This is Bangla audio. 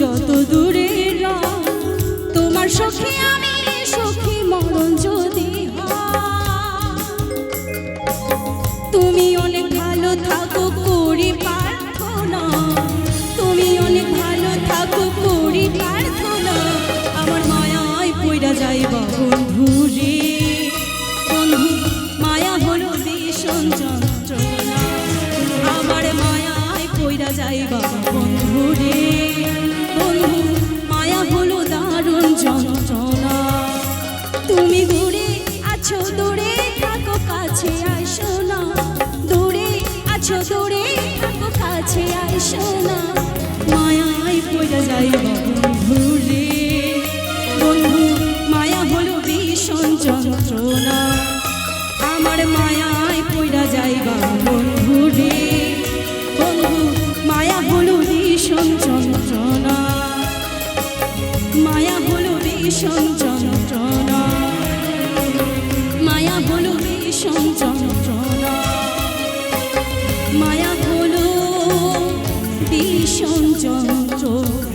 যত দূরে তোমার সখী আমি সখী মরণ যদি তুমি অনেক ভালো থাকো করি প্রার্থনা তুমি অনেক ভালো থাকো করি প্রার্থনা আমার মায়ায় পইরা যাইবা বন্ধু রে বন্ধু মায়া হলো ভীষণ যন্ত্রণা আমার মায়ায় পইরা যাইবা বন্ধু রে বন্ধু মায়া হলো দারুণ যন্ত্রণা তুমি দূরে আছো দূরে থাকো কাছে আইসো না দূরে আছো দূরে থাকো কাছে আইসো না মায়ায় পইরা যাইবা বন্ধু রে বন্ধু মায়া হলো ভীষণ যন্ত্রণা আমার মায়ায় পইরা যাইবা বন্ধু রে বন্ধু মায়া হলো ভীষণ যন্ত্রণা মায়া হলো ভীষণ যন্ত্রণা মায়া হলো ভীষণ যন্ত্রণা মায়া হলো ভীষণ যন্ত্রণা